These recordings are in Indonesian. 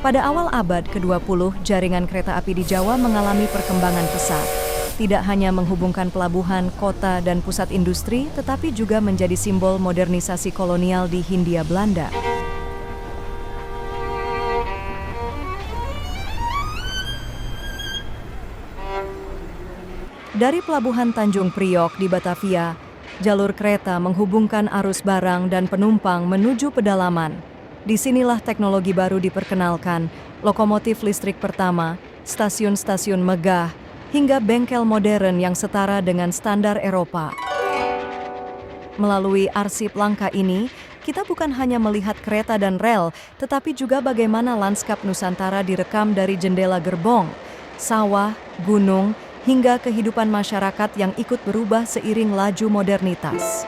Pada awal abad ke-20, jaringan kereta api di Jawa mengalami perkembangan pesat. Tidak hanya menghubungkan pelabuhan, kota, dan pusat industri, tetapi juga menjadi simbol modernisasi kolonial di Hindia Belanda. Dari Pelabuhan Tanjung Priok di Batavia, jalur kereta menghubungkan arus barang dan penumpang menuju pedalaman. Disinilah teknologi baru diperkenalkan, lokomotif listrik pertama, stasiun-stasiun megah, hingga bengkel modern yang setara dengan standar Eropa. Melalui arsip langka ini, kita bukan hanya melihat kereta dan rel, tetapi juga bagaimana lanskap Nusantara direkam dari jendela gerbong, sawah, gunung, hingga kehidupan masyarakat yang ikut berubah seiring laju modernitas.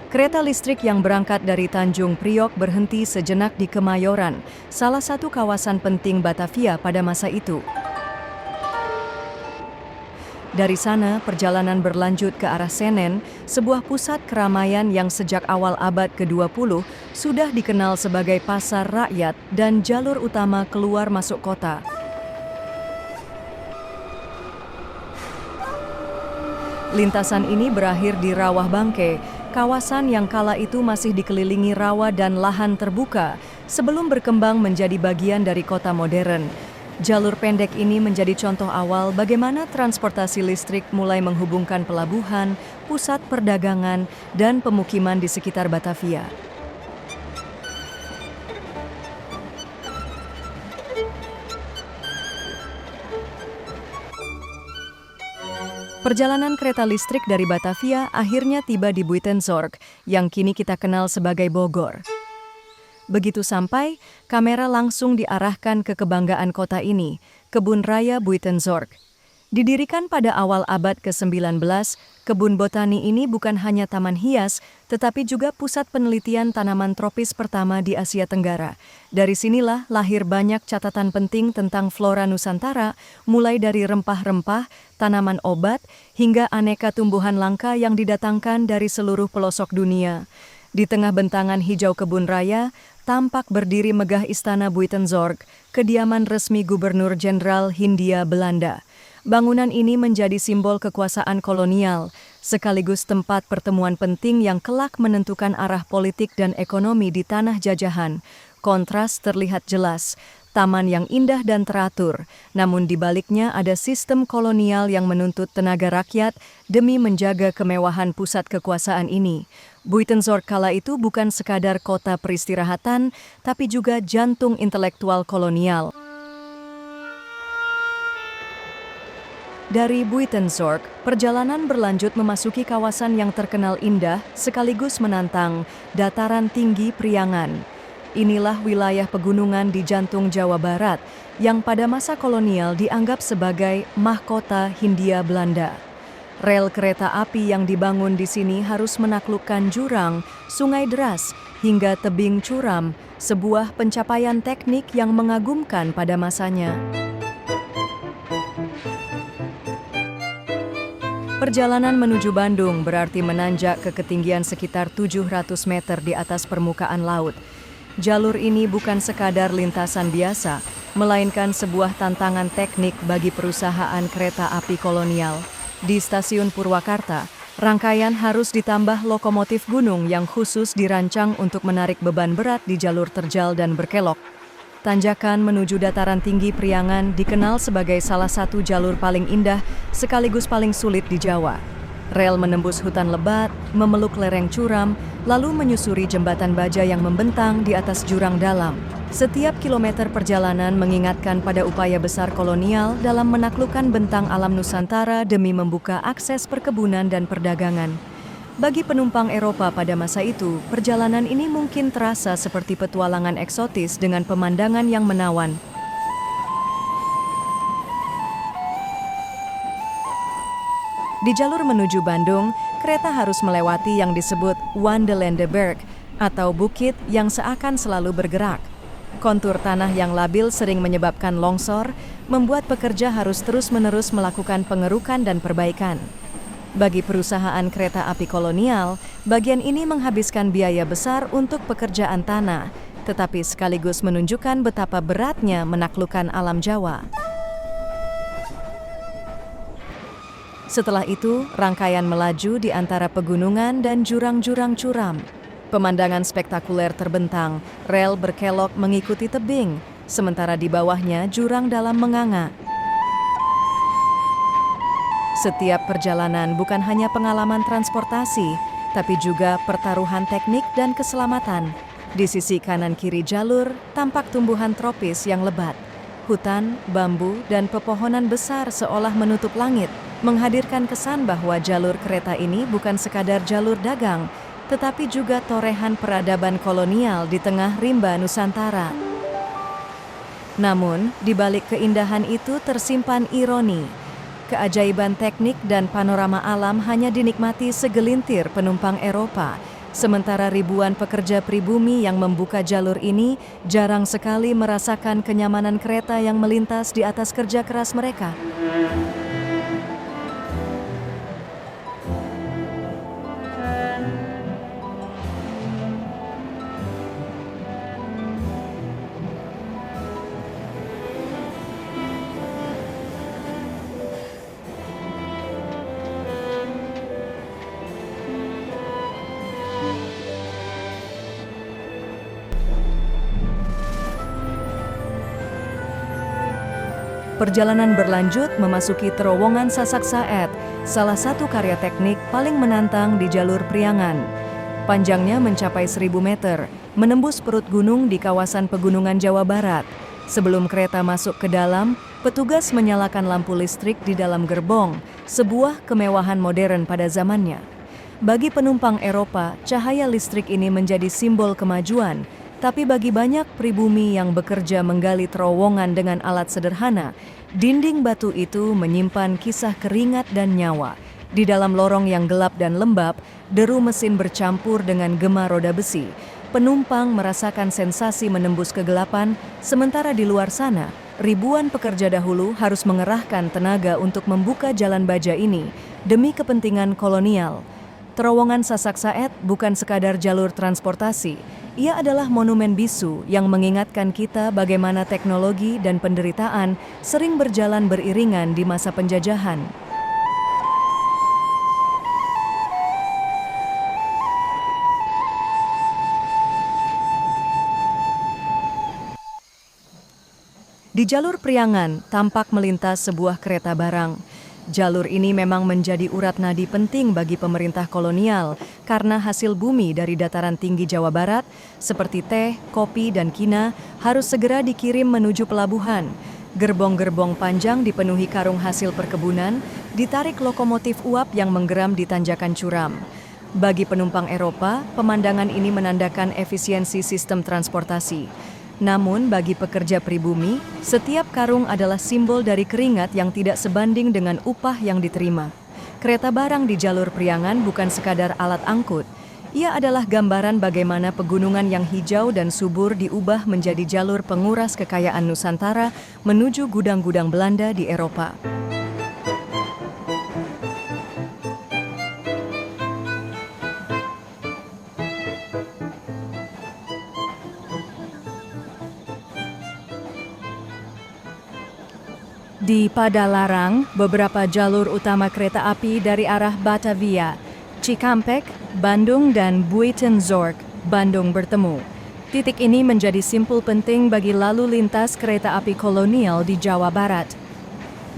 Kereta listrik yang berangkat dari Tanjung Priok berhenti sejenak di Kemayoran, salah satu kawasan penting Batavia pada masa itu. Dari sana, perjalanan berlanjut ke arah Senen, sebuah pusat keramaian yang sejak awal abad ke-20 sudah dikenal sebagai pasar rakyat dan jalur utama keluar masuk kota. Lintasan ini berakhir di Rawah Bangke, kawasan yang kala itu masih dikelilingi rawa dan lahan terbuka sebelum berkembang menjadi bagian dari kota modern. Jalur pendek ini menjadi contoh awal bagaimana transportasi listrik mulai menghubungkan pelabuhan, pusat perdagangan, dan pemukiman di sekitar Batavia. Perjalanan kereta listrik dari Batavia akhirnya tiba di Buitenzorg, yang kini kita kenal sebagai Bogor. Begitu sampai, kamera langsung diarahkan ke kebanggaan kota ini, Kebun Raya Buitenzorg. Didirikan pada awal abad ke-19, kebun botani ini bukan hanya taman hias, tetapi juga pusat penelitian tanaman tropis pertama di Asia Tenggara. Dari sinilah lahir banyak catatan penting tentang flora Nusantara, mulai dari rempah-rempah, tanaman obat, hingga aneka tumbuhan langka yang didatangkan dari seluruh pelosok dunia. Di tengah bentangan hijau kebun raya, tampak berdiri megah Istana Buitenzorg, kediaman resmi Gubernur Jenderal Hindia Belanda. Bangunan ini menjadi simbol kekuasaan kolonial, sekaligus tempat pertemuan penting yang kelak menentukan arah politik dan ekonomi di tanah jajahan. Kontras terlihat jelas, taman yang indah dan teratur, namun di baliknya ada sistem kolonial yang menuntut tenaga rakyat demi menjaga kemewahan pusat kekuasaan ini. Buitenzorg kala itu bukan sekadar kota peristirahatan, tapi juga jantung intelektual kolonial. Dari Buitenzorg, perjalanan berlanjut memasuki kawasan yang terkenal indah sekaligus menantang, dataran tinggi Priangan. Inilah wilayah pegunungan di jantung Jawa Barat yang pada masa kolonial dianggap sebagai mahkota Hindia Belanda. Rel kereta api yang dibangun di sini harus menaklukkan jurang, sungai deras, hingga tebing curam, sebuah pencapaian teknik yang mengagumkan pada masanya. Perjalanan menuju Bandung berarti menanjak ke ketinggian sekitar 700 meter di atas permukaan laut. Jalur ini bukan sekadar lintasan biasa, melainkan sebuah tantangan teknik bagi perusahaan kereta api kolonial. Di stasiun Purwakarta, rangkaian harus ditambah lokomotif gunung yang khusus dirancang untuk menarik beban berat di jalur terjal dan berkelok. Tanjakan menuju dataran tinggi Priangan dikenal sebagai salah satu jalur paling indah sekaligus paling sulit di Jawa. Rel menembus hutan lebat, memeluk lereng curam, lalu menyusuri jembatan baja yang membentang di atas jurang dalam. Setiap kilometer perjalanan mengingatkan pada upaya besar kolonial dalam menaklukkan bentang alam Nusantara demi membuka akses perkebunan dan perdagangan. Bagi penumpang Eropa pada masa itu, perjalanan ini mungkin terasa seperti petualangan eksotis dengan pemandangan yang menawan. Di jalur menuju Bandung, kereta harus melewati yang disebut Wandelende Berg atau bukit yang seakan selalu bergerak. Kontur tanah yang labil sering menyebabkan longsor, membuat pekerja harus terus-menerus melakukan pengerukan dan perbaikan. Bagi perusahaan kereta api kolonial, bagian ini menghabiskan biaya besar untuk pekerjaan tanah, tetapi sekaligus menunjukkan betapa beratnya menaklukkan alam Jawa. Setelah itu, rangkaian melaju di antara pegunungan dan jurang-jurang curam. Pemandangan spektakuler terbentang, rel berkelok mengikuti tebing, sementara di bawahnya jurang dalam menganga. Setiap perjalanan bukan hanya pengalaman transportasi, tapi juga pertaruhan teknik dan keselamatan. Di sisi kanan kiri jalur, tampak tumbuhan tropis yang lebat. Hutan, bambu, dan pepohonan besar seolah menutup langit, menghadirkan kesan bahwa jalur kereta ini bukan sekadar jalur dagang, tetapi juga torehan peradaban kolonial di tengah rimba Nusantara. Namun, di balik keindahan itu tersimpan ironi. Keajaiban teknik dan panorama alam hanya dinikmati segelintir penumpang Eropa, sementara ribuan pekerja pribumi yang membuka jalur ini jarang sekali merasakan kenyamanan kereta yang melintas di atas kerja keras mereka. Perjalanan berlanjut memasuki terowongan Sasak Saet, salah satu karya teknik paling menantang di jalur Priangan. Panjangnya mencapai 1.000 meter, menembus perut gunung di kawasan pegunungan Jawa Barat. Sebelum kereta masuk ke dalam, petugas menyalakan lampu listrik di dalam gerbong, sebuah kemewahan modern pada zamannya. Bagi penumpang Eropa, cahaya listrik ini menjadi simbol kemajuan. Tapi bagi banyak pribumi yang bekerja menggali terowongan dengan alat sederhana, dinding batu itu menyimpan kisah keringat dan nyawa. Di dalam lorong yang gelap dan lembab, deru mesin bercampur dengan gema roda besi. Penumpang merasakan sensasi menembus kegelapan, sementara di luar sana, ribuan pekerja dahulu harus mengerahkan tenaga untuk membuka jalan baja ini demi kepentingan kolonial. Terowongan Sasak Saet bukan sekadar jalur transportasi. Ia adalah monumen bisu yang mengingatkan kita bagaimana teknologi dan penderitaan sering berjalan beriringan di masa penjajahan. Di jalur Priangan, tampak melintas sebuah kereta barang. Jalur ini memang menjadi urat nadi penting bagi pemerintah kolonial karena hasil bumi dari dataran tinggi Jawa Barat seperti teh, kopi, dan kina harus segera dikirim menuju pelabuhan. Gerbong-gerbong panjang dipenuhi karung hasil perkebunan, ditarik lokomotif uap yang menggeram di tanjakan curam. Bagi penumpang Eropa, pemandangan ini menandakan efisiensi sistem transportasi. Namun bagi pekerja pribumi, setiap karung adalah simbol dari keringat yang tidak sebanding dengan upah yang diterima. Kereta barang di jalur Priangan bukan sekadar alat angkut. Ia adalah gambaran bagaimana pegunungan yang hijau dan subur diubah menjadi jalur penguras kekayaan Nusantara menuju gudang-gudang Belanda di Eropa. Di Padalarang, beberapa jalur utama kereta api dari arah Batavia, Cikampek, Bandung, dan Buitenzorg, Bandung bertemu. Titik ini menjadi simpul penting bagi lalu lintas kereta api kolonial di Jawa Barat.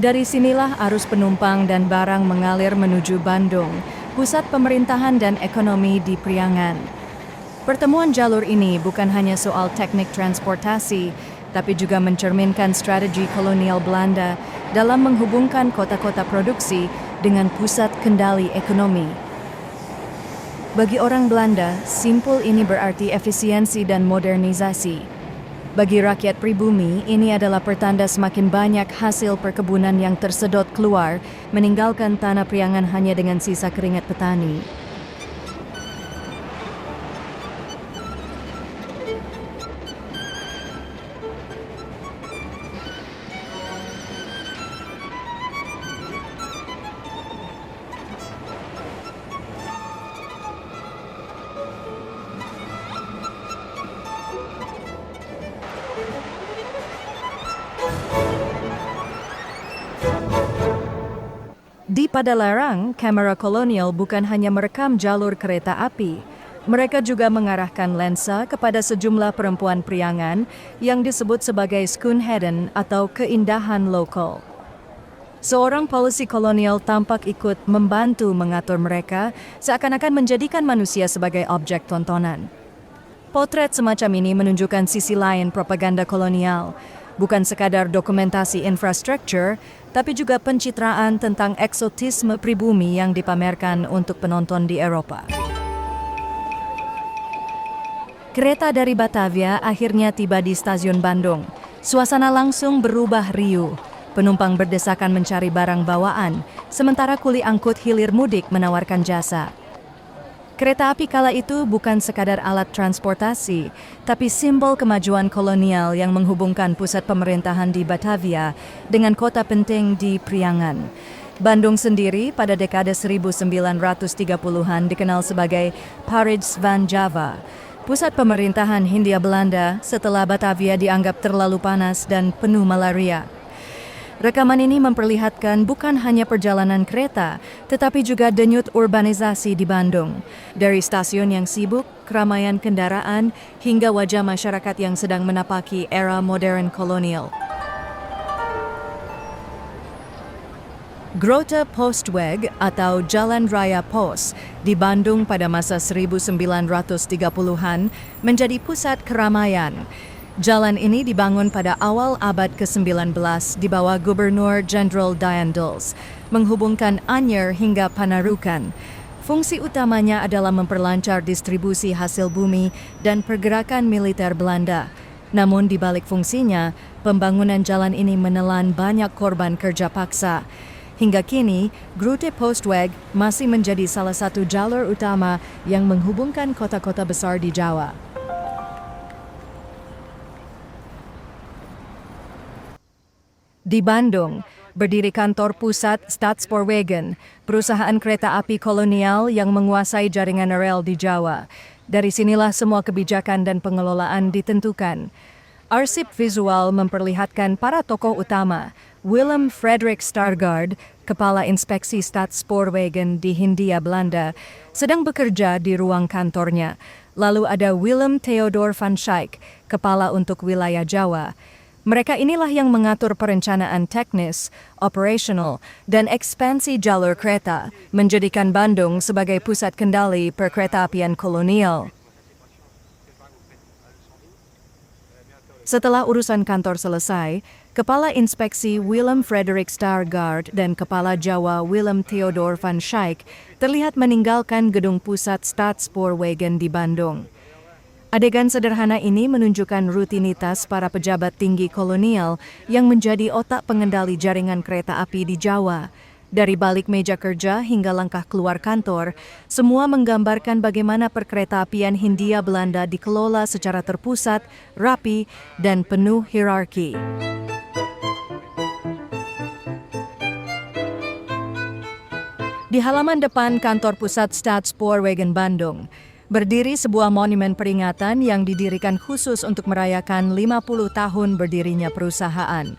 Dari sinilah arus penumpang dan barang mengalir menuju Bandung, pusat pemerintahan dan ekonomi di Priangan. Pertemuan jalur ini bukan hanya soal teknik transportasi, tapi juga mencerminkan strategi kolonial Belanda dalam menghubungkan kota-kota produksi dengan pusat kendali ekonomi. Bagi orang Belanda, simpul ini berarti efisiensi dan modernisasi. Bagi rakyat pribumi, ini adalah pertanda semakin banyak hasil perkebunan yang tersedot keluar, meninggalkan tanah Priangan hanya dengan sisa keringat petani. Di Padalarang, kamera kolonial bukan hanya merekam jalur kereta api, mereka juga mengarahkan lensa kepada sejumlah perempuan priangan yang disebut sebagai schoonheden atau keindahan lokal. Seorang polisi kolonial tampak ikut membantu mengatur mereka, seakan-akan menjadikan manusia sebagai objek tontonan. Potret semacam ini menunjukkan sisi lain propaganda kolonial, bukan sekadar dokumentasi infrastruktur, tapi juga pencitraan tentang eksotisme pribumi yang dipamerkan untuk penonton di Eropa. Kereta dari Batavia akhirnya tiba di stasiun Bandung. Suasana langsung berubah riuh. Penumpang berdesakan mencari barang bawaan, sementara kuli angkut hilir mudik menawarkan jasa. Kereta api kala itu bukan sekadar alat transportasi, tapi simbol kemajuan kolonial yang menghubungkan pusat pemerintahan di Batavia dengan kota penting di Priangan. Bandung sendiri pada dekade 1930-an dikenal sebagai Parijs van Java, pusat pemerintahan Hindia Belanda setelah Batavia dianggap terlalu panas dan penuh malaria. Rekaman ini memperlihatkan bukan hanya perjalanan kereta, tetapi juga denyut urbanisasi di Bandung. Dari stasiun yang sibuk, keramaian kendaraan, hingga wajah masyarakat yang sedang menapaki era modern kolonial. Grote Postweg atau Jalan Raya Pos di Bandung pada masa 1930-an menjadi pusat keramaian. Jalan ini dibangun pada awal abad ke-19 di bawah Gubernur Jenderal Daendels, menghubungkan Anyer hingga Panarukan. Fungsi utamanya adalah memperlancar distribusi hasil bumi dan pergerakan militer Belanda. Namun di balik fungsinya, pembangunan jalan ini menelan banyak korban kerja paksa. Hingga kini, Grote Postweg masih menjadi salah satu jalur utama yang menghubungkan kota-kota besar di Jawa. Di Bandung, berdiri kantor pusat Stadspoorwegen, perusahaan kereta api kolonial yang menguasai jaringan rel di Jawa. Dari sinilah semua kebijakan dan pengelolaan ditentukan. Arsip visual memperlihatkan para tokoh utama, Willem Frederik Stargard, Kepala Inspeksi Stadspoorwegen di Hindia Belanda, sedang bekerja di ruang kantornya. Lalu ada Willem Theodor van Schaik, Kepala untuk wilayah Jawa. Mereka inilah yang mengatur perencanaan teknis, operasional, dan ekspansi jalur kereta, menjadikan Bandung sebagai pusat kendali perkeretaapian kolonial. Setelah urusan kantor selesai, Kepala Inspeksi Willem Frederik Stargard dan Kepala Jawa Willem Theodor van Schaik terlihat meninggalkan gedung pusat Stadspoorwegen di Bandung. Adegan sederhana ini menunjukkan rutinitas para pejabat tinggi kolonial yang menjadi otak pengendali jaringan kereta api di Jawa. Dari balik meja kerja hingga langkah keluar kantor, semua menggambarkan bagaimana perkeretaapian Hindia Belanda dikelola secara terpusat, rapi, dan penuh hierarki. Di halaman depan kantor pusat Stadspoorwegen Bandung, berdiri sebuah monumen peringatan yang didirikan khusus untuk merayakan 50 tahun berdirinya perusahaan.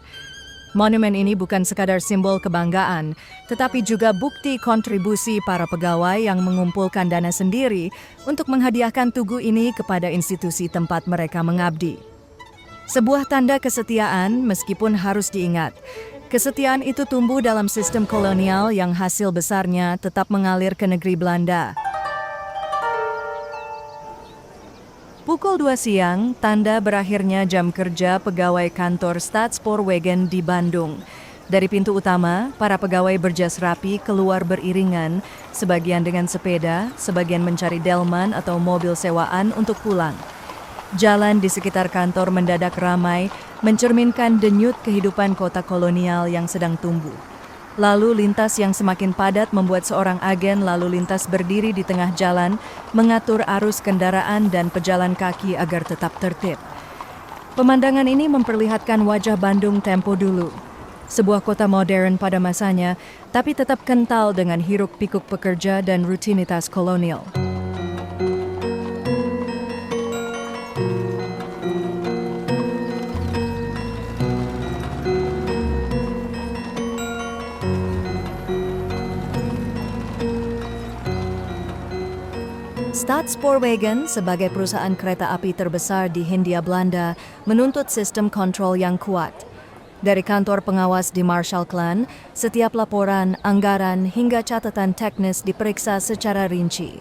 Monumen ini bukan sekadar simbol kebanggaan, tetapi juga bukti kontribusi para pegawai yang mengumpulkan dana sendiri untuk menghadiahkan tugu ini kepada institusi tempat mereka mengabdi. Sebuah tanda kesetiaan meskipun harus diingat, kesetiaan itu tumbuh dalam sistem kolonial yang hasil besarnya tetap mengalir ke negeri Belanda. Pukul 2 siang, tanda berakhirnya jam kerja pegawai kantor Stadspoorwegen di Bandung. Dari pintu utama, para pegawai berjas rapi keluar beriringan, sebagian dengan sepeda, sebagian mencari delman atau mobil sewaan untuk pulang. Jalan di sekitar kantor mendadak ramai, mencerminkan denyut kehidupan kota kolonial yang sedang tumbuh. Lalu lintas yang semakin padat membuat seorang agen lalu lintas berdiri di tengah jalan, mengatur arus kendaraan dan pejalan kaki agar tetap tertib. Pemandangan ini memperlihatkan wajah Bandung tempo dulu. Sebuah kota modern pada masanya, tapi tetap kental dengan hiruk-pikuk pekerja dan rutinitas kolonial. Staatspoorwegen sebagai perusahaan kereta api terbesar di Hindia Belanda menuntut sistem kontrol yang kuat. Dari kantor pengawas di Marshallklan, setiap laporan, anggaran, hingga catatan teknis diperiksa secara rinci.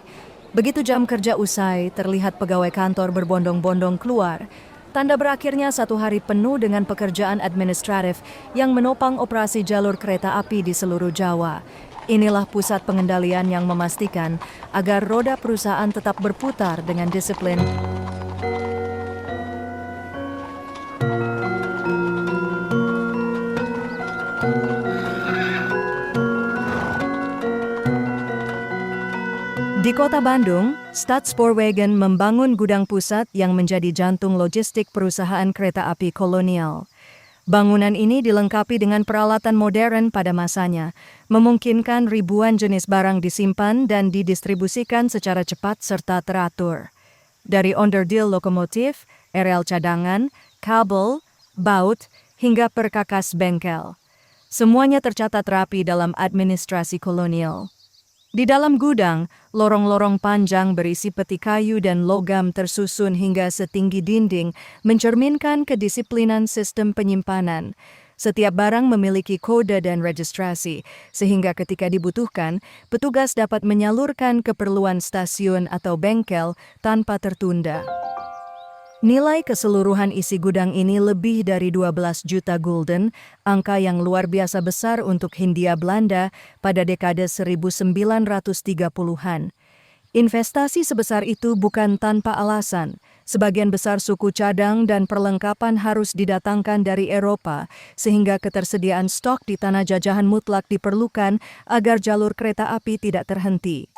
Begitu jam kerja usai, terlihat pegawai kantor berbondong-bondong keluar. Tanda berakhirnya satu hari penuh dengan pekerjaan administratif yang menopang operasi jalur kereta api di seluruh Jawa. Inilah pusat pengendalian yang memastikan agar roda perusahaan tetap berputar dengan disiplin. Di kota Bandung, Staatspoorwegen membangun gudang pusat yang menjadi jantung logistik perusahaan kereta api kolonial. Bangunan ini dilengkapi dengan peralatan modern pada masanya, memungkinkan ribuan jenis barang disimpan dan didistribusikan secara cepat serta teratur. Dari onderdil lokomotif, rel cadangan, kabel, baut, hingga perkakas bengkel. Semuanya tercatat rapi dalam administrasi kolonial. Di dalam gudang, lorong-lorong panjang berisi peti kayu dan logam tersusun hingga setinggi dinding mencerminkan kedisiplinan sistem penyimpanan. Setiap barang memiliki kode dan registrasi, sehingga ketika dibutuhkan, petugas dapat menyalurkan keperluan stasiun atau bengkel tanpa tertunda. Nilai keseluruhan isi gudang ini lebih dari 12 juta gulden, angka yang luar biasa besar untuk Hindia Belanda pada dekade 1930-an. Investasi sebesar itu bukan tanpa alasan. Sebagian besar suku cadang dan perlengkapan harus didatangkan dari Eropa, sehingga ketersediaan stok di tanah jajahan mutlak diperlukan agar jalur kereta api tidak terhenti.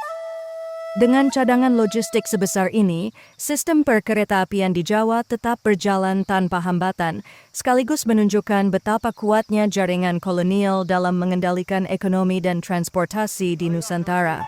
Dengan cadangan logistik sebesar ini, sistem perkeretaapian di Jawa tetap berjalan tanpa hambatan, sekaligus menunjukkan betapa kuatnya jaringan kolonial dalam mengendalikan ekonomi dan transportasi di Nusantara.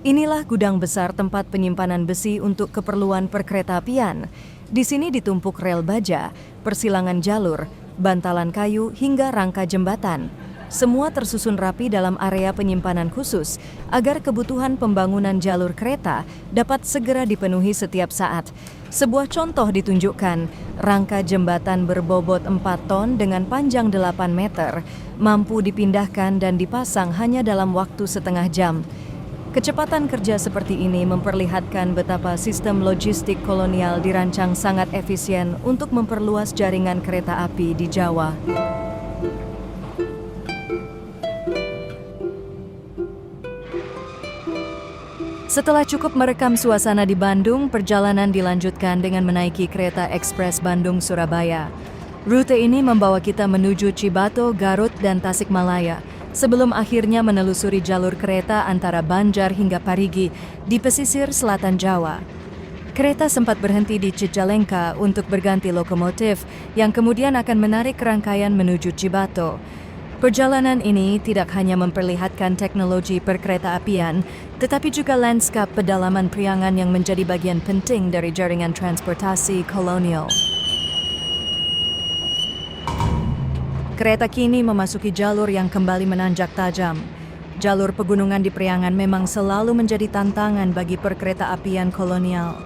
Inilah gudang besar tempat penyimpanan besi untuk keperluan perkeretaapian. Di sini ditumpuk rel baja, persilangan jalur, bantalan kayu, hingga rangka jembatan. Semua tersusun rapi dalam area penyimpanan khusus agar kebutuhan pembangunan jalur kereta dapat segera dipenuhi setiap saat. Sebuah contoh ditunjukkan, rangka jembatan berbobot 4 ton dengan panjang 8 meter, mampu dipindahkan dan dipasang hanya dalam waktu setengah jam. Kecepatan kerja seperti ini memperlihatkan betapa sistem logistik kolonial dirancang sangat efisien untuk memperluas jaringan kereta api di Jawa. Setelah cukup merekam suasana di Bandung, perjalanan dilanjutkan dengan menaiki kereta ekspres Bandung-Surabaya. Rute ini membawa kita menuju Cibato, Garut, dan Tasikmalaya, sebelum akhirnya menelusuri jalur kereta antara Banjar hingga Parigi di pesisir selatan Jawa. Kereta sempat berhenti di Cicalengka untuk berganti lokomotif yang kemudian akan menarik rangkaian menuju Cibato. Perjalanan ini tidak hanya memperlihatkan teknologi perkeretaapian, tetapi juga lanskap pedalaman Priangan yang menjadi bagian penting dari jaringan transportasi kolonial. Kereta kini memasuki jalur yang kembali menanjak tajam. Jalur pegunungan di Priangan memang selalu menjadi tantangan bagi perkeretaapian kolonial.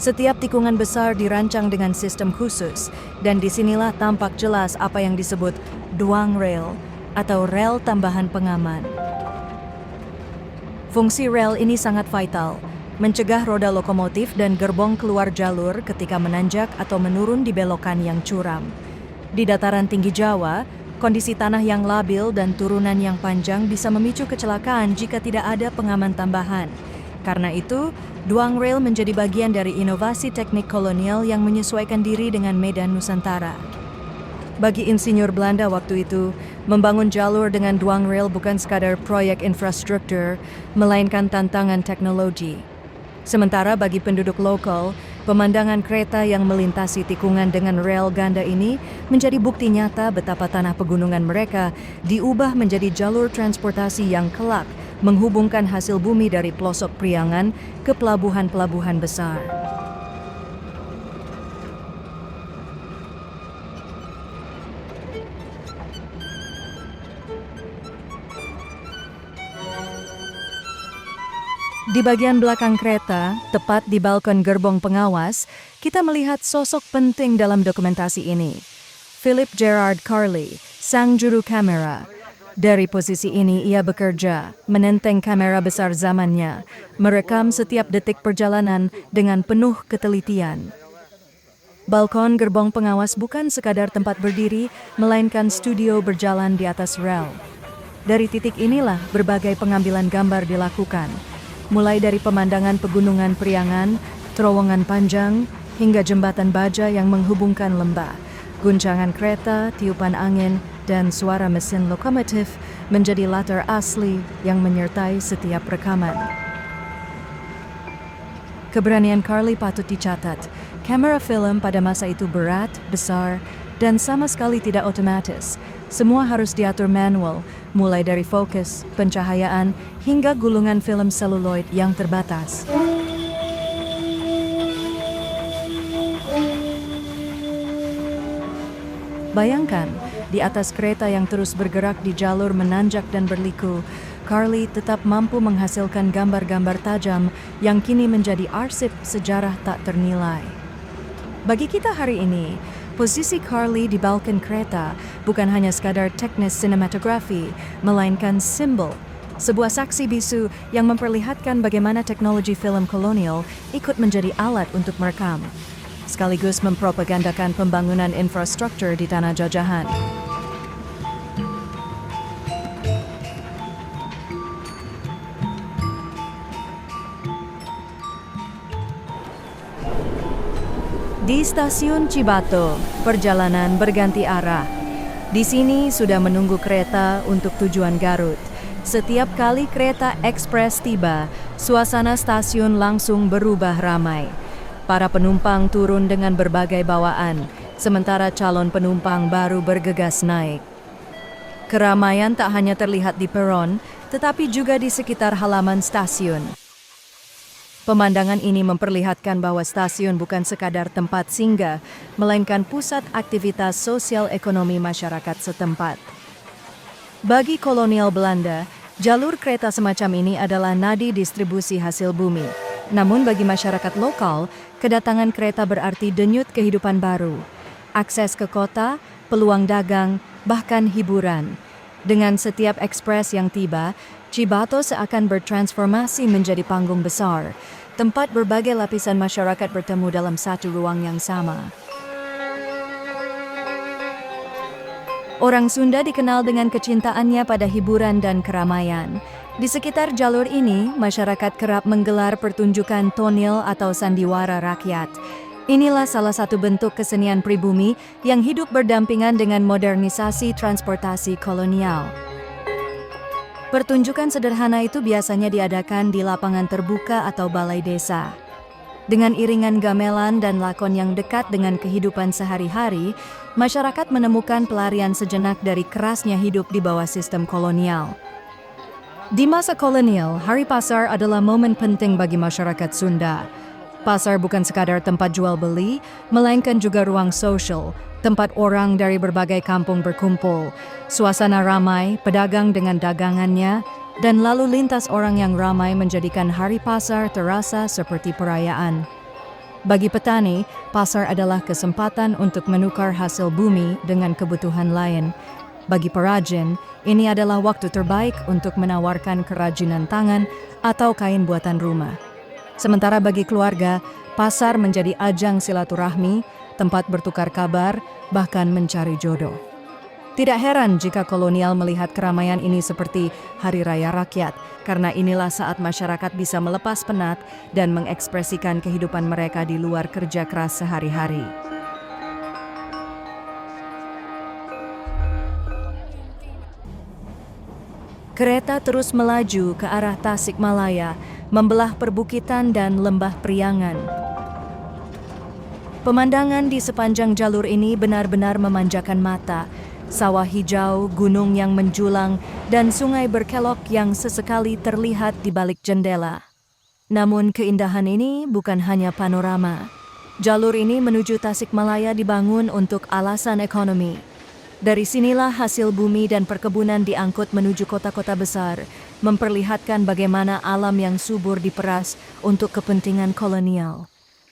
Setiap tikungan besar dirancang dengan sistem khusus, dan disinilah tampak jelas apa yang disebut duang rail atau rel tambahan pengaman. Fungsi rel ini sangat vital, mencegah roda lokomotif dan gerbong keluar jalur ketika menanjak atau menurun di belokan yang curam. Di dataran tinggi Jawa, kondisi tanah yang labil dan turunan yang panjang bisa memicu kecelakaan jika tidak ada pengaman tambahan. Karena itu, duang rail menjadi bagian dari inovasi teknik kolonial yang menyesuaikan diri dengan medan Nusantara. Bagi insinyur Belanda waktu itu, membangun jalur dengan duang rail bukan sekadar proyek infrastruktur, melainkan tantangan teknologi. Sementara bagi penduduk lokal, pemandangan kereta yang melintasi tikungan dengan rel ganda ini menjadi bukti nyata betapa tanah pegunungan mereka diubah menjadi jalur transportasi yang kelak menghubungkan hasil bumi dari pelosok Priangan ke pelabuhan-pelabuhan besar. Di bagian belakang kereta, tepat di balkon gerbong pengawas, kita melihat sosok penting dalam dokumentasi ini. Philip Gerard Carli, sang juru kamera. Dari posisi ini ia bekerja, menenteng kamera besar zamannya, merekam setiap detik perjalanan dengan penuh ketelitian. Balkon gerbong pengawas bukan sekadar tempat berdiri, melainkan studio berjalan di atas rel. Dari titik inilah berbagai pengambilan gambar dilakukan, mulai dari pemandangan pegunungan Priangan, terowongan panjang, hingga jembatan baja yang menghubungkan lembah. Guncangan kereta, tiupan angin, dan suara mesin lokomotif menjadi latar asli yang menyertai setiap rekaman. Keberanian Carli patut dicatat. Kamera film pada masa itu berat, besar, dan sama sekali tidak otomatis. Semua harus diatur manual, mulai dari fokus, pencahayaan, hingga gulungan film seluloid yang terbatas. Bayangkan, di atas kereta yang terus bergerak di jalur menanjak dan berliku, Carli tetap mampu menghasilkan gambar-gambar tajam yang kini menjadi arsip sejarah tak ternilai. Bagi kita hari ini, posisi Carli di balkon kereta bukan hanya sekadar teknis sinematografi, melainkan simbol, sebuah saksi bisu yang memperlihatkan bagaimana teknologi film kolonial ikut menjadi alat untuk merekam, sekaligus mempropagandakan pembangunan infrastruktur di tanah jajahan. Di stasiun Cibato, perjalanan berganti arah. Di sini sudah menunggu kereta untuk tujuan Garut. Setiap kali kereta ekspres tiba, suasana stasiun langsung berubah ramai. Para penumpang turun dengan berbagai bawaan, sementara calon penumpang baru bergegas naik. Keramaian tak hanya terlihat di peron, tetapi juga di sekitar halaman stasiun. Pemandangan ini memperlihatkan bahwa stasiun bukan sekadar tempat singgah, melainkan pusat aktivitas sosial ekonomi masyarakat setempat. Bagi kolonial Belanda, jalur kereta semacam ini adalah nadi distribusi hasil bumi. Namun bagi masyarakat lokal, kedatangan kereta berarti denyut kehidupan baru. Akses ke kota, peluang dagang, bahkan hiburan. Dengan setiap ekspres yang tiba, Cibato seakan bertransformasi menjadi panggung besar, tempat berbagai lapisan masyarakat bertemu dalam satu ruang yang sama. Orang Sunda dikenal dengan kecintaannya pada hiburan dan keramaian. Di sekitar jalur ini, masyarakat kerap menggelar pertunjukan tonil atau sandiwara rakyat. Inilah salah satu bentuk kesenian pribumi yang hidup berdampingan dengan modernisasi transportasi kolonial. Pertunjukan sederhana itu biasanya diadakan di lapangan terbuka atau balai desa. Dengan iringan gamelan dan lakon yang dekat dengan kehidupan sehari-hari, masyarakat menemukan pelarian sejenak dari kerasnya hidup di bawah sistem kolonial. Di masa kolonial, Hari Pasar adalah momen penting bagi masyarakat Sunda. Pasar bukan sekadar tempat jual beli, melainkan juga ruang sosial, tempat orang dari berbagai kampung berkumpul. Suasana ramai, pedagang dengan dagangannya, dan lalu lintas orang yang ramai menjadikan Hari Pasar terasa seperti perayaan. Bagi petani, pasar adalah kesempatan untuk menukar hasil bumi dengan kebutuhan lain. Bagi perajin, ini adalah waktu terbaik untuk menawarkan kerajinan tangan atau kain buatan rumah. Sementara bagi keluarga, pasar menjadi ajang silaturahmi, tempat bertukar kabar, bahkan mencari jodoh. Tidak heran jika kolonial melihat keramaian ini seperti hari raya rakyat, karena inilah saat masyarakat bisa melepas penat dan mengekspresikan kehidupan mereka di luar kerja keras sehari-hari. Kereta terus melaju ke arah Tasikmalaya, membelah perbukitan dan lembah Priangan. Pemandangan di sepanjang jalur ini benar-benar memanjakan mata. Sawah hijau, gunung yang menjulang, dan sungai berkelok yang sesekali terlihat di balik jendela. Namun keindahan ini bukan hanya panorama. Jalur ini menuju Tasikmalaya dibangun untuk alasan ekonomi. Dari sinilah hasil bumi dan perkebunan diangkut menuju kota-kota besar, memperlihatkan bagaimana alam yang subur diperas untuk kepentingan kolonial.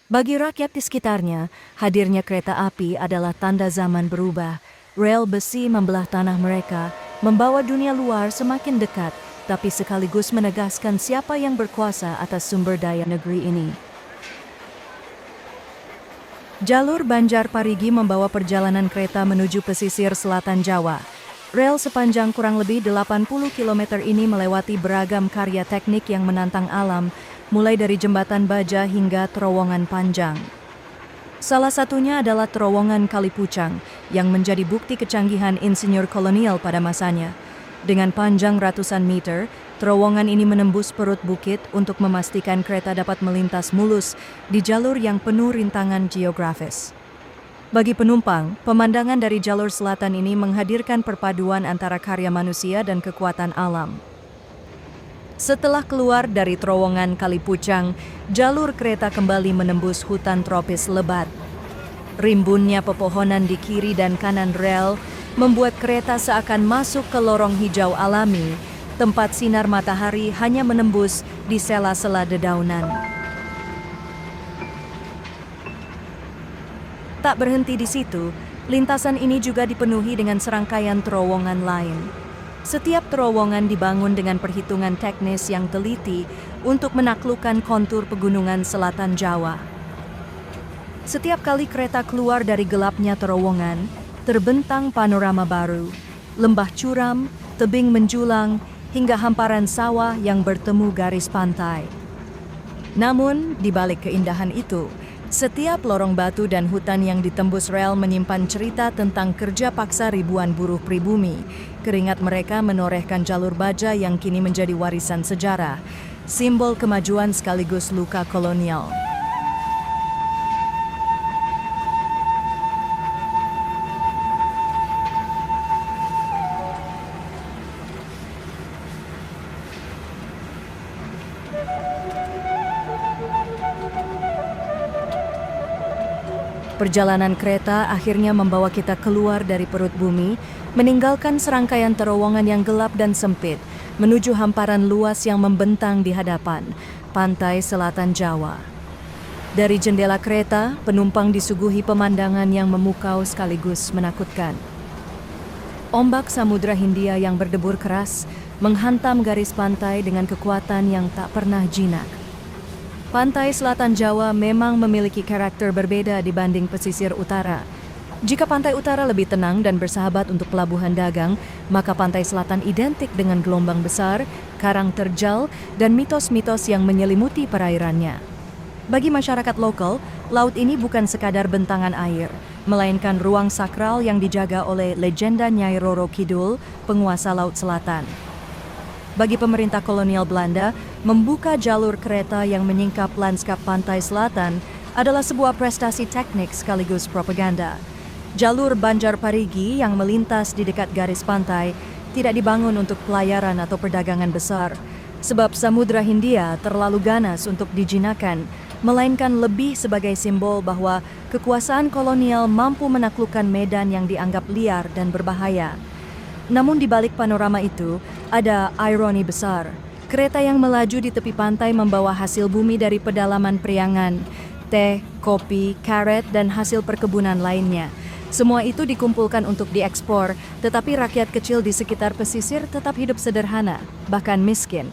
Bagi rakyat di sekitarnya, hadirnya kereta api adalah tanda zaman berubah. Rel besi membelah tanah mereka, membawa dunia luar semakin dekat, tapi sekaligus menegaskan siapa yang berkuasa atas sumber daya negeri ini. Jalur Banjar Parigi membawa perjalanan kereta menuju pesisir selatan Jawa. Rel sepanjang kurang lebih 80 km ini melewati beragam karya teknik yang menantang alam, mulai dari jembatan baja hingga terowongan panjang. Salah satunya adalah terowongan Kalipucang yang menjadi bukti kecanggihan insinyur kolonial pada masanya. Dengan panjang ratusan meter, terowongan ini menembus perut bukit untuk memastikan kereta dapat melintas mulus di jalur yang penuh rintangan geografis. Bagi penumpang, pemandangan dari jalur selatan ini menghadirkan perpaduan antara karya manusia dan kekuatan alam. Setelah keluar dari terowongan Kalipucang, jalur kereta kembali menembus hutan tropis lebat. Rimbunnya pepohonan di kiri dan kanan rel membuat kereta seakan masuk ke lorong hijau alami, tempat sinar matahari hanya menembus di sela-sela dedaunan. Tak berhenti di situ, lintasan ini juga dipenuhi dengan serangkaian terowongan lain. Setiap terowongan dibangun dengan perhitungan teknis yang teliti untuk menaklukkan kontur pegunungan selatan Jawa. Setiap kali kereta keluar dari gelapnya terowongan, terbentang panorama baru, lembah curam, tebing menjulang, hingga hamparan sawah yang bertemu garis pantai. Namun, di balik keindahan itu, setiap lorong batu dan hutan yang ditembus rel menyimpan cerita tentang kerja paksa ribuan buruh pribumi. Keringat mereka menorehkan jalur baja yang kini menjadi warisan sejarah, simbol kemajuan sekaligus luka kolonial. Perjalanan kereta akhirnya membawa kita keluar dari perut bumi, meninggalkan serangkaian terowongan yang gelap dan sempit, menuju hamparan luas yang membentang di hadapan, pantai selatan Jawa. Dari jendela kereta, penumpang disuguhi pemandangan yang memukau sekaligus menakutkan. Ombak Samudra Hindia yang berdebur keras, menghantam garis pantai dengan kekuatan yang tak pernah jinak. Pantai selatan Jawa memang memiliki karakter berbeda dibanding pesisir utara. Jika pantai utara lebih tenang dan bersahabat untuk pelabuhan dagang, maka pantai selatan identik dengan gelombang besar, karang terjal, dan mitos-mitos yang menyelimuti perairannya. Bagi masyarakat lokal, laut ini bukan sekadar bentangan air, melainkan ruang sakral yang dijaga oleh legenda Nyai Roro Kidul, penguasa Laut Selatan. Bagi pemerintah kolonial Belanda, membuka jalur kereta yang menyingkap lanskap pantai selatan adalah sebuah prestasi teknik sekaligus propaganda. Jalur Banjar Parigi yang melintas di dekat garis pantai tidak dibangun untuk pelayaran atau perdagangan besar, sebab Samudra Hindia terlalu ganas untuk dijinakan, melainkan lebih sebagai simbol bahwa kekuasaan kolonial mampu menaklukkan medan yang dianggap liar dan berbahaya. Namun di balik panorama itu, ada ironi besar. Kereta yang melaju di tepi pantai membawa hasil bumi dari pedalaman Priangan, teh, kopi, karet, dan hasil perkebunan lainnya. Semua itu dikumpulkan untuk diekspor, tetapi rakyat kecil di sekitar pesisir tetap hidup sederhana, bahkan miskin.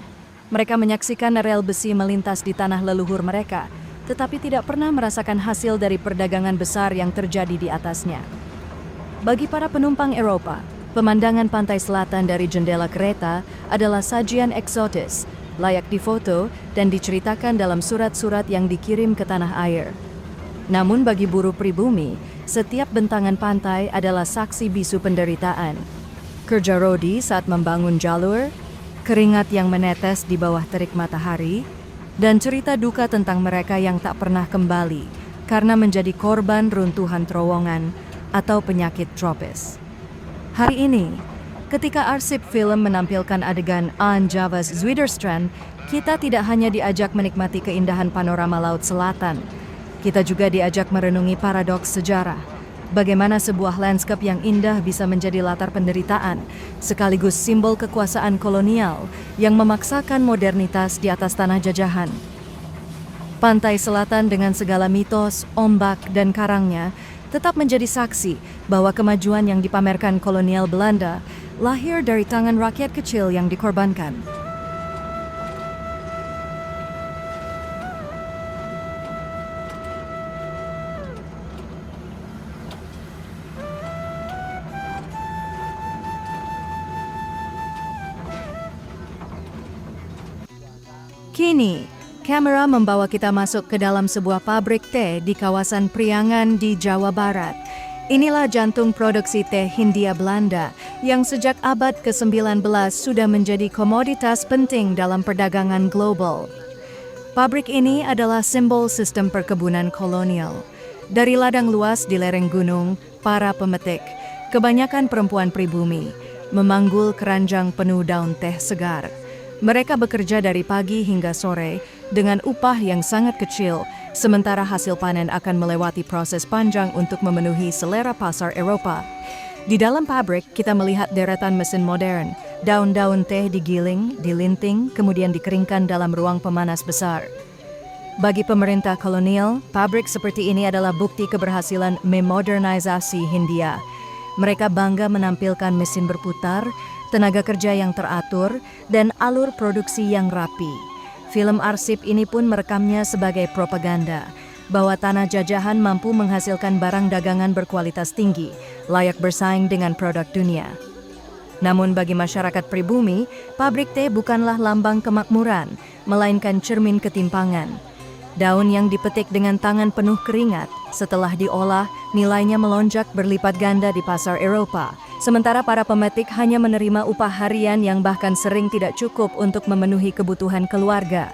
Mereka menyaksikan rel besi melintas di tanah leluhur mereka, tetapi tidak pernah merasakan hasil dari perdagangan besar yang terjadi di atasnya. Bagi para penumpang Eropa, pemandangan pantai selatan dari jendela kereta adalah sajian eksotis, layak difoto dan diceritakan dalam surat-surat yang dikirim ke tanah air. Namun bagi buruh pribumi, setiap bentangan pantai adalah saksi bisu penderitaan. Kerja rodi saat membangun jalur, keringat yang menetes di bawah terik matahari, dan cerita duka tentang mereka yang tak pernah kembali karena menjadi korban runtuhan terowongan atau penyakit tropis. Hari ini, ketika arsip film menampilkan adegan Aan Java's Zuiderstrand, kita tidak hanya diajak menikmati keindahan panorama Laut Selatan, kita juga diajak merenungi paradoks sejarah. bagaimana sebuah landscape yang indah bisa menjadi latar penderitaan, sekaligus simbol kekuasaan kolonial yang memaksakan modernitas di atas tanah jajahan. Pantai selatan dengan segala mitos, ombak, dan karangnya tetap menjadi saksi bahwa kemajuan yang dipamerkan kolonial Belanda lahir dari tangan rakyat kecil yang dikorbankan. Kini, kamera membawa kita masuk ke dalam sebuah pabrik teh di kawasan Priangan di Jawa Barat. Inilah jantung produksi teh Hindia Belanda yang sejak abad ke-19 sudah menjadi komoditas penting dalam perdagangan global. Pabrik ini adalah simbol sistem perkebunan kolonial. Dari ladang luas di lereng gunung, para pemetik, kebanyakan perempuan pribumi, memanggul keranjang penuh daun teh segar. Mereka bekerja dari pagi hingga sore dengan upah yang sangat kecil, sementara hasil panen akan melewati proses panjang untuk memenuhi selera pasar Eropa. Di dalam pabrik, kita melihat deretan mesin modern. Daun-daun teh digiling, dilinting, kemudian dikeringkan dalam ruang pemanas besar. Bagi pemerintah kolonial, pabrik seperti ini adalah bukti keberhasilan memodernisasi Hindia. Mereka bangga menampilkan mesin berputar, tenaga kerja yang teratur, dan alur produksi yang rapi. Film arsip ini pun merekamnya sebagai propaganda, bahwa tanah jajahan mampu menghasilkan barang dagangan berkualitas tinggi, layak bersaing dengan produk dunia. Namun bagi masyarakat pribumi, pabrik teh bukanlah lambang kemakmuran, melainkan cermin ketimpangan. Daun yang dipetik dengan tangan penuh keringat, setelah diolah, nilainya melonjak berlipat ganda di pasar Eropa. Sementara para pemetik hanya menerima upah harian yang bahkan sering tidak cukup untuk memenuhi kebutuhan keluarga.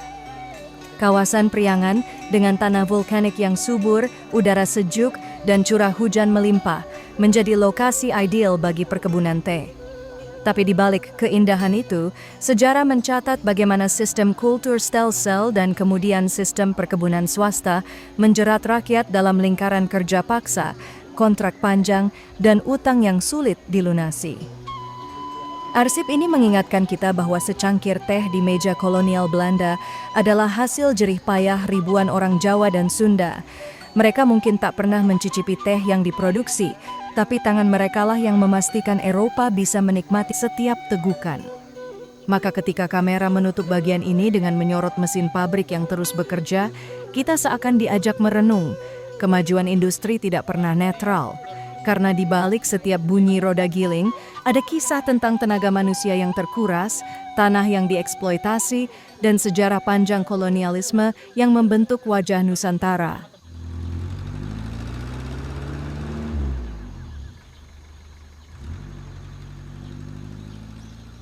Kawasan Priangan dengan tanah vulkanik yang subur, udara sejuk, dan curah hujan melimpah menjadi lokasi ideal bagi perkebunan teh. Tapi di balik keindahan itu, sejarah mencatat bagaimana sistem kultur stelsel dan kemudian sistem perkebunan swasta menjerat rakyat dalam lingkaran kerja paksa, kontrak panjang, dan utang yang sulit dilunasi. Arsip ini mengingatkan kita bahwa secangkir teh di meja kolonial Belanda adalah hasil jerih payah ribuan orang Jawa dan Sunda. Mereka mungkin tak pernah mencicipi teh yang diproduksi, tapi tangan merekalah yang memastikan Eropa bisa menikmati setiap tegukan. Maka ketika kamera menutup bagian ini dengan menyorot mesin pabrik yang terus bekerja, kita seakan diajak merenung. Kemajuan industri tidak pernah netral, karena di balik setiap bunyi roda giling, ada kisah tentang tenaga manusia yang terkuras, tanah yang dieksploitasi, dan sejarah panjang kolonialisme yang membentuk wajah Nusantara.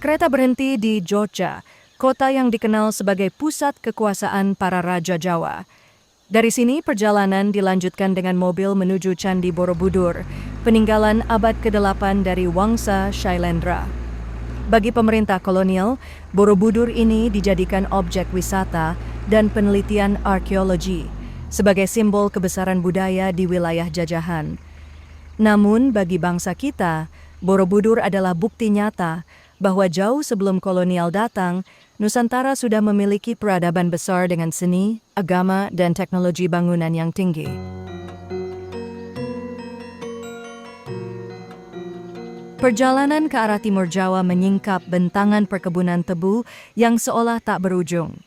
Kereta berhenti di Jogja, kota yang dikenal sebagai pusat kekuasaan para Raja Jawa. Dari sini perjalanan dilanjutkan dengan mobil menuju Candi Borobudur, peninggalan abad ke-8 dari Wangsa Shailendra. Bagi pemerintah kolonial, Borobudur ini dijadikan objek wisata dan penelitian arkeologi sebagai simbol kebesaran budaya di wilayah jajahan. Namun bagi bangsa kita, Borobudur adalah bukti nyata bahwa jauh sebelum kolonial datang, Nusantara sudah memiliki peradaban besar dengan seni, agama, dan teknologi bangunan yang tinggi. Perjalanan ke arah timur Jawa menyingkap bentangan perkebunan tebu yang seolah tak berujung.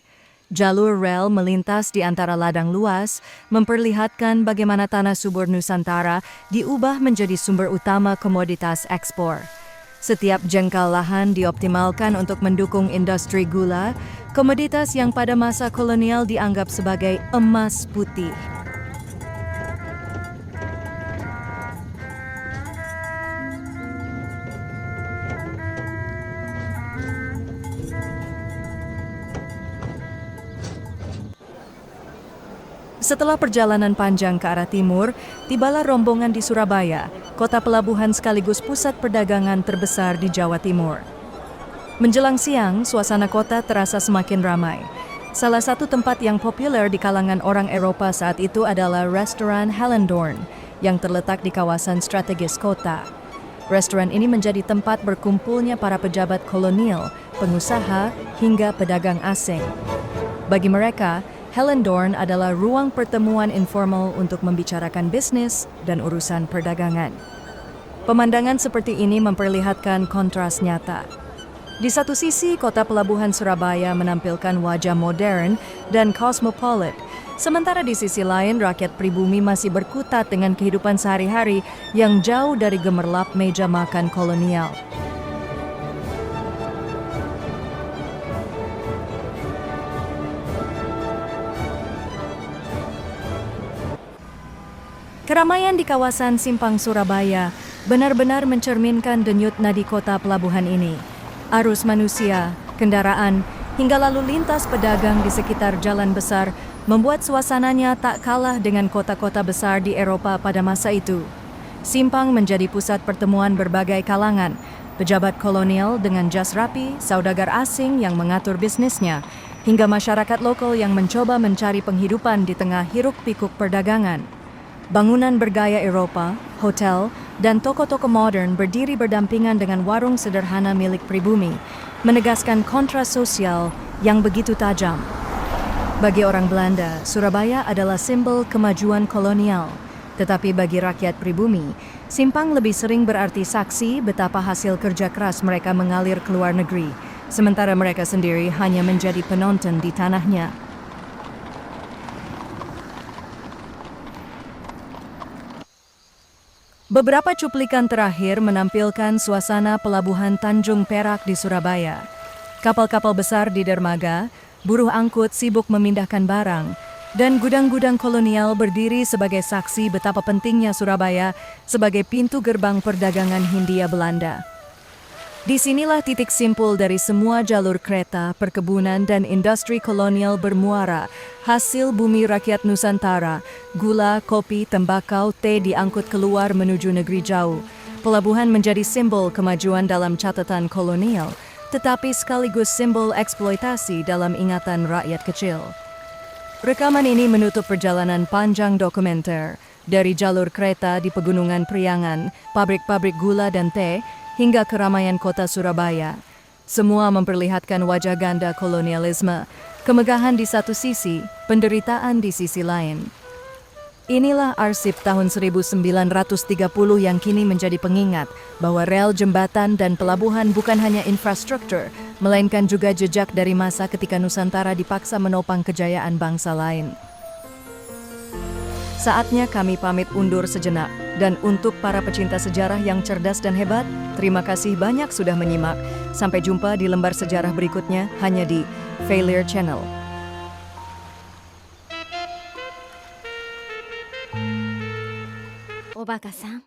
Jalur rel melintas di antara ladang luas, memperlihatkan bagaimana tanah subur Nusantara diubah menjadi sumber utama komoditas ekspor. Setiap jengkal lahan dioptimalkan untuk mendukung industri gula, komoditas yang pada masa kolonial dianggap sebagai emas putih. Setelah perjalanan panjang ke arah timur, tibalah rombongan di Surabaya, kota pelabuhan sekaligus pusat perdagangan terbesar di Jawa Timur. Menjelang siang, suasana kota terasa semakin ramai. Salah satu tempat yang populer di kalangan orang Eropa saat itu adalah restoran Hellendoorn, yang terletak di kawasan strategis kota. Restoran ini menjadi tempat berkumpulnya para pejabat kolonial, pengusaha, hingga pedagang asing. Bagi mereka, Hellendoorn adalah ruang pertemuan informal untuk membicarakan bisnis dan urusan perdagangan. Pemandangan seperti ini memperlihatkan kontras nyata. Di satu sisi, kota pelabuhan Surabaya menampilkan wajah modern dan cosmopolitan, sementara di sisi lain rakyat pribumi masih berkutat dengan kehidupan sehari-hari yang jauh dari gemerlap meja makan kolonial. Keramaian di kawasan Simpang Surabaya benar-benar mencerminkan denyut nadi kota pelabuhan ini. Arus manusia, kendaraan, hingga lalu lintas pedagang di sekitar jalan besar membuat suasananya tak kalah dengan kota-kota besar di Eropa pada masa itu. Simpang menjadi pusat pertemuan berbagai kalangan, pejabat kolonial dengan jas rapi, saudagar asing yang mengatur bisnisnya, hingga masyarakat lokal yang mencoba mencari penghidupan di tengah hiruk-pikuk perdagangan. Bangunan bergaya Eropa, hotel, dan toko-toko modern berdiri berdampingan dengan warung sederhana milik pribumi, menegaskan kontras sosial yang begitu tajam. Bagi orang Belanda, Surabaya adalah simbol kemajuan kolonial. Tetapi bagi rakyat pribumi, Simpang lebih sering berarti saksi betapa hasil kerja keras mereka mengalir ke luar negeri, sementara mereka sendiri hanya menjadi penonton di tanahnya. Beberapa cuplikan terakhir menampilkan suasana pelabuhan Tanjung Perak di Surabaya. Kapal-kapal besar di dermaga, buruh angkut sibuk memindahkan barang, dan gudang-gudang kolonial berdiri sebagai saksi betapa pentingnya Surabaya sebagai pintu gerbang perdagangan Hindia Belanda. Disinilah titik simpul dari semua jalur kereta, perkebunan, dan industri kolonial bermuara, hasil bumi rakyat Nusantara, gula, kopi, tembakau, teh diangkut keluar menuju negeri jauh. Pelabuhan menjadi simbol kemajuan dalam catatan kolonial, tetapi sekaligus simbol eksploitasi dalam ingatan rakyat kecil. Rekaman ini menutup perjalanan panjang dokumenter, dari jalur kereta di Pegunungan Priangan, pabrik-pabrik gula dan teh, hingga keramaian kota Surabaya. Semua memperlihatkan wajah ganda kolonialisme, kemegahan di satu sisi, penderitaan di sisi lain. Inilah arsip tahun 1930 yang kini menjadi pengingat bahwa rel, jembatan, dan pelabuhan bukan hanya infrastruktur, melainkan juga jejak dari masa ketika Nusantara dipaksa menopang kejayaan bangsa lain. Saatnya kami pamit undur sejenak, dan untuk para pecinta sejarah yang cerdas dan hebat, terima kasih banyak sudah menyimak. Sampai jumpa di lembar sejarah berikutnya hanya di Failure Channel. Obaka-san.